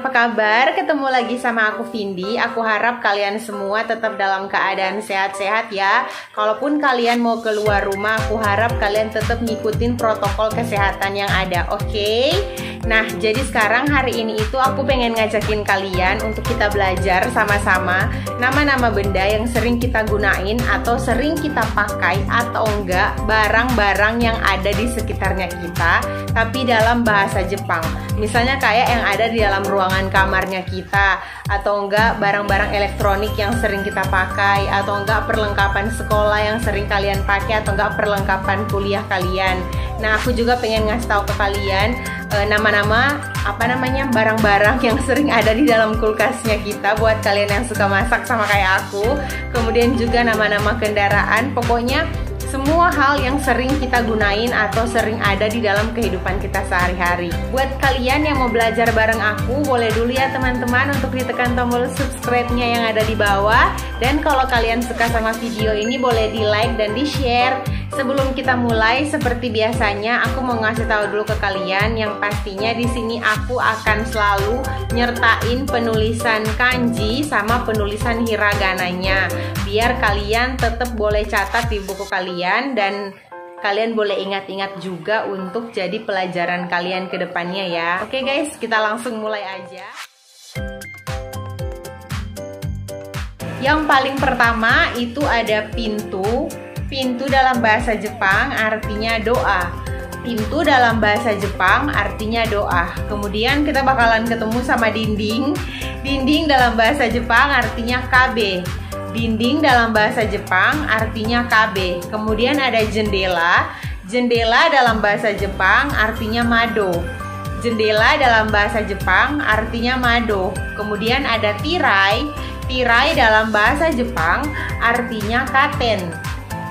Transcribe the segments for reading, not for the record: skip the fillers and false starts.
apa kabar? Ketemu lagi sama aku Vindi. Aku harap kalian semua tetap dalam keadaan sehat-sehat ya. Kalaupun kalian mau keluar rumah, aku harap kalian tetap ngikutin protokol kesehatan yang ada, oke? Nah, jadi sekarang hari ini itu aku pengen ngajakin kalian untuk kita belajar sama-sama nama-nama benda yang sering kita gunain atau sering kita pakai atau enggak barang-barang yang ada di sekitarnya kita, tapi dalam bahasa Jepang. Misalnya kayak yang ada di dalam ruangan kamarnya kita, atau enggak barang-barang elektronik yang sering kita pakai, atau enggak perlengkapan sekolah yang sering kalian pakai, atau enggak perlengkapan kuliah kalian. Nah, aku juga pengen ngasih tahu ke kalian nama-nama barang-barang yang sering ada di dalam kulkasnya kita buat kalian yang suka masak sama kayak aku. Kemudian juga nama-nama kendaraan, pokoknya semua hal yang sering kita gunain atau sering ada di dalam kehidupan kita sehari-hari. Buat kalian yang mau belajar bareng aku, boleh dulu ya teman-teman untuk ditekan tombol subscribe-nya yang ada di bawah. Dan kalau kalian suka sama video ini, boleh di-like dan di-share. Sebelum kita mulai, seperti biasanya aku mau ngasih tahu dulu ke kalian yang pastinya di sini aku akan selalu nyertain penulisan kanji sama penulisan hiragananya. Biar kalian tetap boleh catat di buku kalian dan kalian boleh ingat-ingat juga untuk jadi pelajaran kalian ke depannya ya. Oke guys, kita langsung mulai aja. Yang paling pertama itu ada pintu. Pintu dalam bahasa Jepang artinya doa. Pintu dalam bahasa Jepang artinya doa. Kemudian kita bakalan ketemu sama dinding. Dinding dalam bahasa Jepang artinya kabe. Dinding dalam bahasa Jepang artinya kabe. Kemudian ada jendela. Jendela dalam bahasa Jepang artinya mado. Jendela dalam bahasa Jepang artinya mado. Kemudian ada tirai. Tirai dalam bahasa Jepang artinya katen.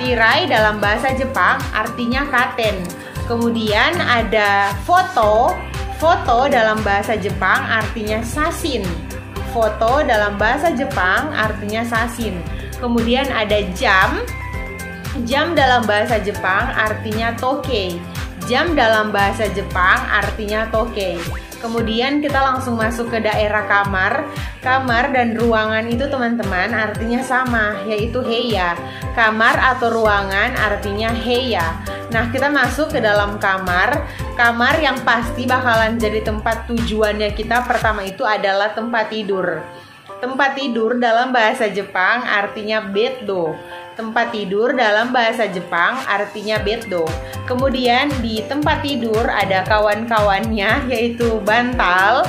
Tirai dalam bahasa Jepang artinya katen. Kemudian ada foto. Foto dalam bahasa Jepang artinya sasin. Foto dalam bahasa Jepang artinya sasin. Kemudian ada jam. Jam dalam bahasa Jepang artinya toke. Jam dalam bahasa Jepang artinya toke. Kemudian kita langsung masuk ke daerah kamar. Kamar dan ruangan itu teman-teman artinya sama, yaitu heya. Kamar atau ruangan artinya heya. Nah, kita masuk ke dalam kamar. Kamar yang pasti bakalan jadi tempat tujuannya kita pertama itu adalah tempat tidur. Tempat tidur dalam bahasa Jepang artinya beddo. Tempat tidur dalam bahasa Jepang artinya beddo. Kemudian di tempat tidur ada kawan-kawannya yaitu bantal.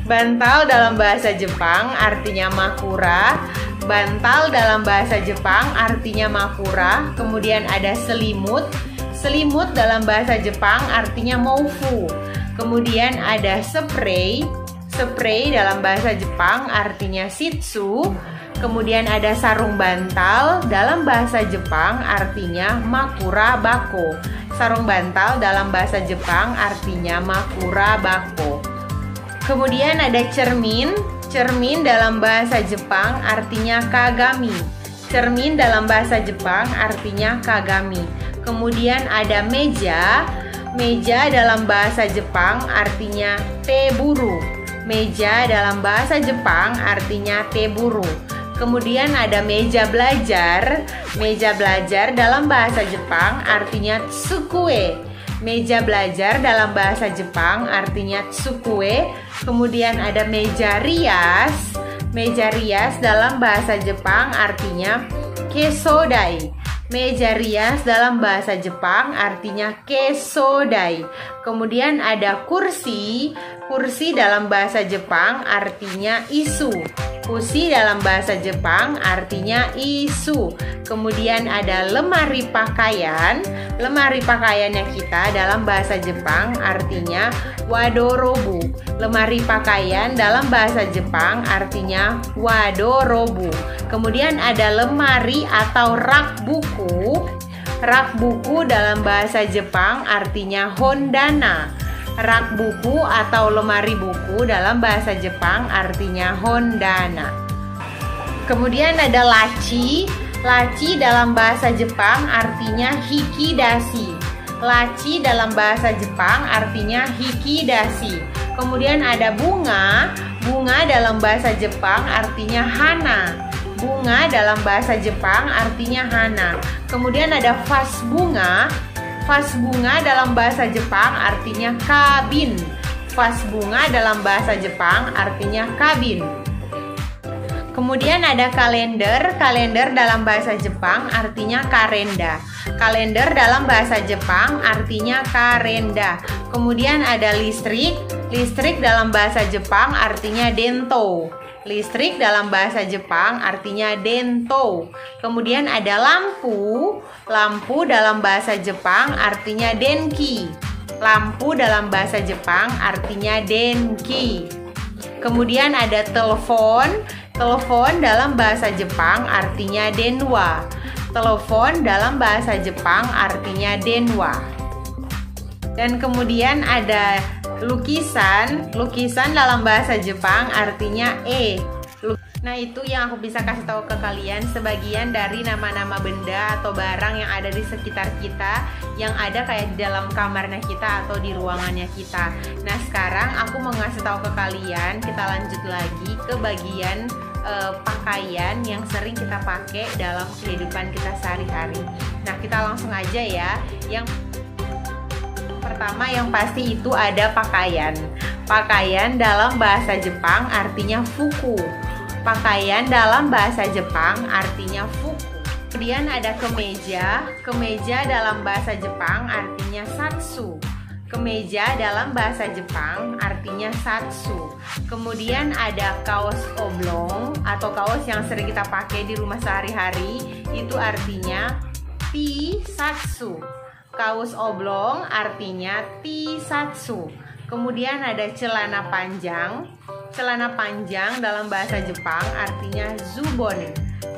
Bantal dalam bahasa Jepang artinya makura. Bantal dalam bahasa Jepang artinya makura. Kemudian ada selimut. Selimut dalam bahasa Jepang artinya moufu. Kemudian ada spray. Spray dalam bahasa Jepang artinya shitsu. Kemudian ada sarung bantal, dalam bahasa Jepang artinya makura bako. Sarung bantal dalam bahasa Jepang artinya makura bako. Kemudian ada cermin. Cermin dalam bahasa Jepang artinya kagami. Cermin dalam bahasa Jepang artinya kagami. Kemudian ada meja. Meja dalam bahasa Jepang artinya teburu. Meja dalam bahasa Jepang artinya teburu. Kemudian ada meja belajar. Meja belajar dalam bahasa Jepang artinya tsukue. Meja belajar dalam bahasa Jepang artinya tsukue. Kemudian ada meja rias. Meja rias dalam bahasa Jepang artinya kesodai. Meja rias dalam bahasa Jepang artinya kesodai. Kemudian ada kursi. Kursi dalam bahasa Jepang artinya isu. Kursi dalam bahasa Jepang artinya isu. Kemudian ada lemari pakaian. Lemari pakaiannya kita dalam bahasa Jepang artinya wadorobu. Lemari pakaian dalam bahasa Jepang artinya wadorobu. Kemudian ada lemari atau rak buku. Rak buku dalam bahasa Jepang artinya hondana. Rak buku atau lemari buku dalam bahasa Jepang artinya hondana. Kemudian ada laci. Laci dalam bahasa Jepang artinya hikidashi. Laci dalam bahasa Jepang artinya hikidashi. Kemudian ada bunga. Bunga dalam bahasa Jepang artinya hana. Bunga dalam bahasa Jepang artinya hana. Kemudian ada vas bunga. Vas bunga dalam bahasa Jepang artinya kabin. Vas bunga dalam bahasa Jepang artinya kabin. Kemudian ada kalender. Kalender dalam bahasa Jepang artinya karenda. Kalender dalam bahasa Jepang artinya karenda. Kemudian ada listrik. Listrik dalam bahasa Jepang artinya dento. Listrik dalam bahasa Jepang artinya dento. Kemudian ada lampu. Lampu dalam bahasa Jepang artinya denki. Lampu dalam bahasa Jepang artinya denki. Kemudian ada telepon. Telepon dalam bahasa Jepang artinya denwa. Telepon dalam bahasa Jepang artinya denwa. Dan kemudian ada lukisan. Lukisan dalam bahasa Jepang artinya Nah, itu yang aku bisa kasih tahu ke kalian, sebagian dari nama-nama benda atau barang yang ada di sekitar kita, yang ada kayak di dalam kamarnya kita atau di ruangannya kita. Nah, sekarang aku mau ngasih tahu ke kalian, kita lanjut lagi ke bagian pakaian yang sering kita pakai dalam kehidupan kita sehari-hari. Nah, kita langsung aja ya. Yang pertama yang pasti itu ada pakaian. Pakaian dalam bahasa Jepang artinya fuku. Pakaian dalam bahasa Jepang artinya fuku. Kemudian ada kemeja. Kemeja dalam bahasa Jepang artinya satsu. Kemeja dalam bahasa Jepang artinya satsu. Kemudian ada kaos oblong atau kaos yang sering kita pakai di rumah sehari-hari, itu artinya tisatsu. Kaos oblong artinya tisatsu. Kemudian ada celana panjang. Celana panjang dalam bahasa Jepang artinya zubon.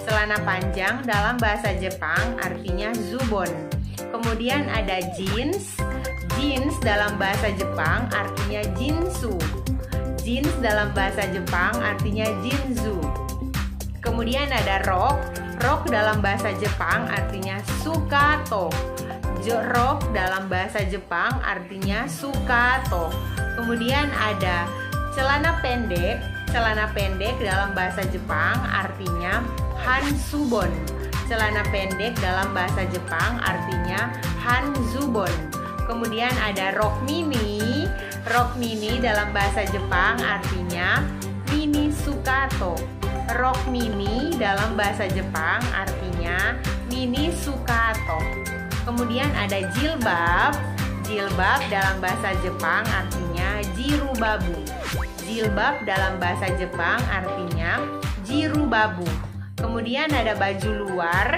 Celana panjang dalam bahasa Jepang artinya zubon. Kemudian ada jeans. Jeans dalam bahasa Jepang artinya jinsu. Jeans dalam bahasa Jepang artinya jinzu. Kemudian ada rok. Rok dalam bahasa Jepang artinya sukato. Rok dalam bahasa Jepang artinya sukato. Kemudian ada celana pendek. Celana pendek dalam bahasa Jepang artinya hansubon. Celana pendek dalam bahasa Jepang artinya hanzubon. Kemudian ada rok mini. Rok mini dalam bahasa Jepang artinya mini sukato. Rok mini dalam bahasa Jepang artinya mini sukato. Kemudian ada jilbab. Jilbab dalam bahasa Jepang artinya jirubabu. Jilbab dalam bahasa Jepang artinya jirubabu. Kemudian ada baju luar.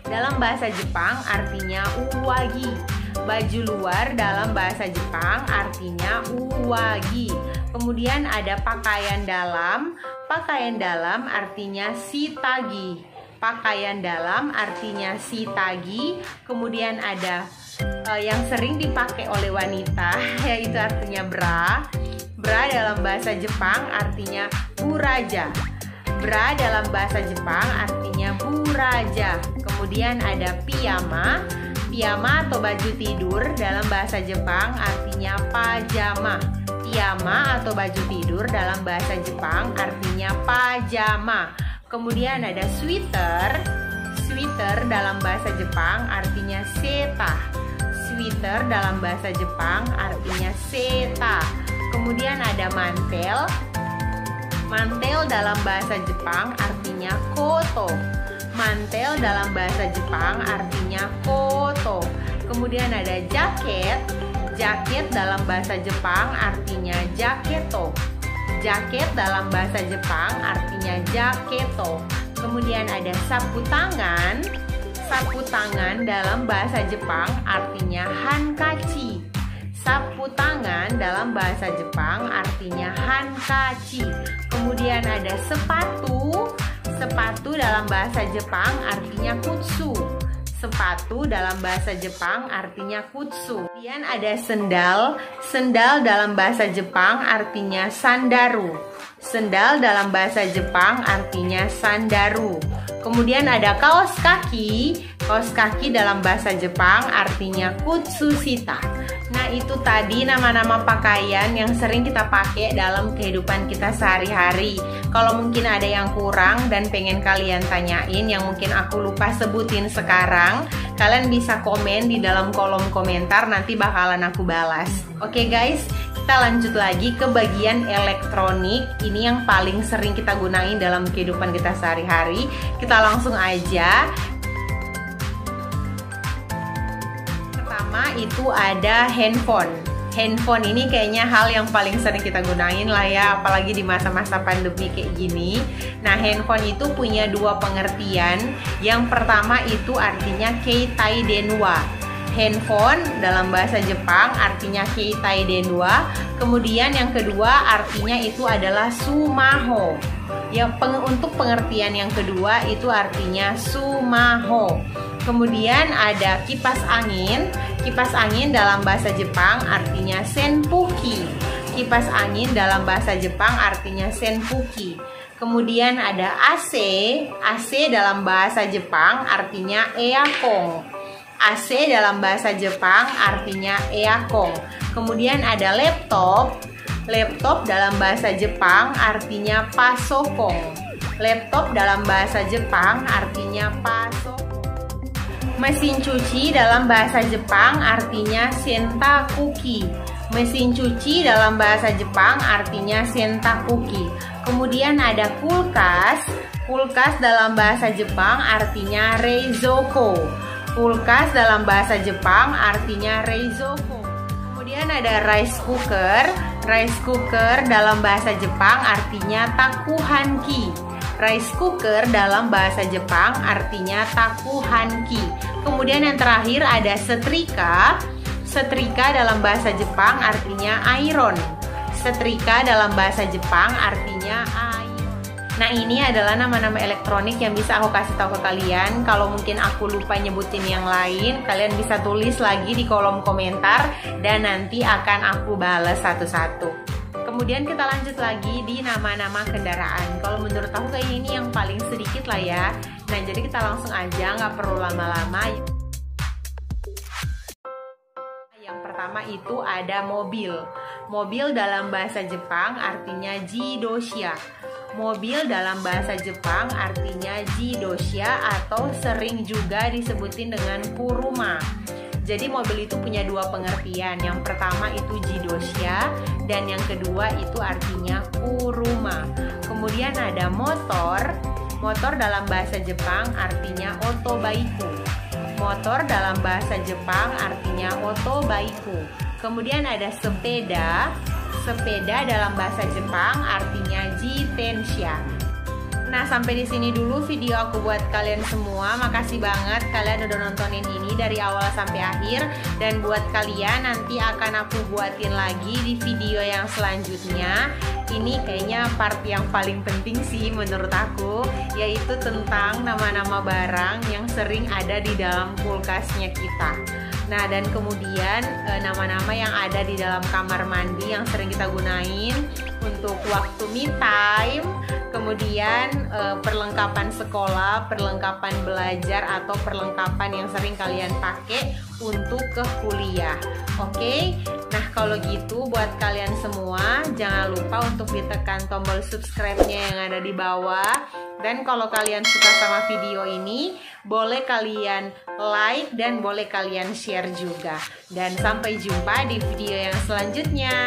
Dalam bahasa Jepang artinya uwagi. Baju luar dalam bahasa Jepang artinya uwagi. Kemudian ada pakaian dalam. Pakaian dalam artinya shitagi. Pakaian dalam artinya shitagi. Kemudian ada yang sering dipakai oleh wanita, yaitu artinya bra. Bra dalam bahasa Jepang artinya buraja. Bra dalam bahasa Jepang artinya buraja. Kemudian ada piyama. Piyama atau baju tidur dalam bahasa Jepang artinya pajama. Piyama atau baju tidur dalam bahasa Jepang artinya pajama. Kemudian ada sweater. Sweater dalam bahasa Jepang artinya seta. Sweater dalam bahasa Jepang artinya seta. Kemudian ada mantel. Mantel dalam bahasa Jepang artinya koto. Mantel dalam bahasa Jepang artinya koto. Kemudian ada jaket. Jaket dalam bahasa Jepang artinya jaketo. Jaket dalam bahasa Jepang artinya jaketo. Kemudian ada sapu tangan. Sapu tangan dalam bahasa Jepang artinya hankachi. Sapu tangan dalam bahasa Jepang artinya hankachi. Kemudian ada sepatu. Sepatu dalam bahasa Jepang artinya kutsu. Sepatu dalam bahasa Jepang artinya kutsu. Kemudian ada sendal. Sendal dalam bahasa Jepang artinya sandaru. Sendal dalam bahasa Jepang artinya sandaru. Kemudian ada kaos kaki. Kaos kaki dalam bahasa Jepang artinya kutsushita. Nah, itu tadi nama-nama pakaian yang sering kita pakai dalam kehidupan kita sehari-hari. Kalau mungkin ada yang kurang dan pengen kalian tanyain yang mungkin aku lupa sebutin sekarang, kalian bisa komen di dalam kolom komentar, nanti bakalan aku balas. Oke guys, kita lanjut lagi ke bagian elektronik. Ini yang paling sering kita gunain dalam kehidupan kita sehari-hari. Kita langsung aja. Pertama itu ada handphone. Handphone ini kayaknya hal yang paling sering kita gunain lah ya, apalagi di masa-masa pandemi kayak gini. Nah, handphone itu punya dua pengertian. Yang pertama itu artinya keitai denwa. Handphone dalam bahasa Jepang artinya keitai denwa. Kemudian yang kedua artinya itu adalah sumaho. Untuk pengertian yang kedua itu artinya sumaho. Kemudian ada kipas angin. Kipas angin dalam bahasa Jepang artinya senpuki. Kipas angin dalam bahasa Jepang artinya senpuki. Kemudian ada AC. AC dalam bahasa Jepang artinya eakong. AC dalam bahasa Jepang artinya eakong. Kemudian ada laptop. Laptop dalam bahasa Jepang artinya pasokong. Laptop dalam bahasa Jepang artinya pasokong. Mesin cuci dalam bahasa Jepang artinya sentakuki. Mesin cuci dalam bahasa Jepang artinya sentakuki. Kemudian ada kulkas. Kulkas dalam bahasa Jepang artinya reizoko. Kulkas dalam bahasa Jepang artinya reizoko. Kemudian ada rice cooker. Rice cooker dalam bahasa Jepang artinya takuhanki. Rice cooker dalam bahasa Jepang artinya takuhanki. Kemudian yang terakhir ada setrika. Setrika dalam bahasa Jepang artinya iron. Setrika dalam bahasa Jepang artinya iron. Nah, ini adalah nama-nama elektronik yang bisa aku kasih tahu ke kalian. Kalau mungkin aku lupa nyebutin yang lain, kalian bisa tulis lagi di kolom komentar dan nanti akan aku balas satu-satu. Kemudian kita lanjut lagi di nama-nama kendaraan. Kalau menurut aku kayaknya ini yang paling sedikit lah ya. Nah, jadi kita langsung aja, nggak perlu lama-lama. Yang pertama itu ada mobil. Mobil dalam bahasa Jepang artinya jidosha. Mobil dalam bahasa Jepang artinya jidosha atau sering juga disebutin dengan kuruma. Jadi mobil itu punya dua pengertian. Yang pertama itu jidosha dan yang kedua itu artinya kuruma. Kemudian ada motor. Motor dalam bahasa Jepang artinya otobaiku. Motor dalam bahasa Jepang artinya otobaiku. Kemudian ada sepeda. Sepeda dalam bahasa Jepang artinya jitensha. Nah, sampai di sini dulu video aku buat kalian semua. Makasih banget kalian udah nontonin ini dari awal sampai akhir. Dan buat kalian nanti akan aku buatin lagi di video yang selanjutnya. Ini kayaknya part yang paling penting sih menurut aku, yaitu tentang nama-nama barang yang sering ada di dalam kulkasnya kita. Nah, dan kemudian nama-nama yang ada di dalam kamar mandi yang sering kita gunain untuk waktu me time. Kemudian perlengkapan sekolah, perlengkapan belajar, atau perlengkapan yang sering kalian pakai untuk ke kuliah. Oke, nah kalau gitu buat kalian semua jangan lupa untuk ditekan tombol subscribe-nya yang ada di bawah. Dan kalau kalian suka sama video ini, boleh kalian like dan boleh kalian share juga. Dan sampai jumpa di video yang selanjutnya.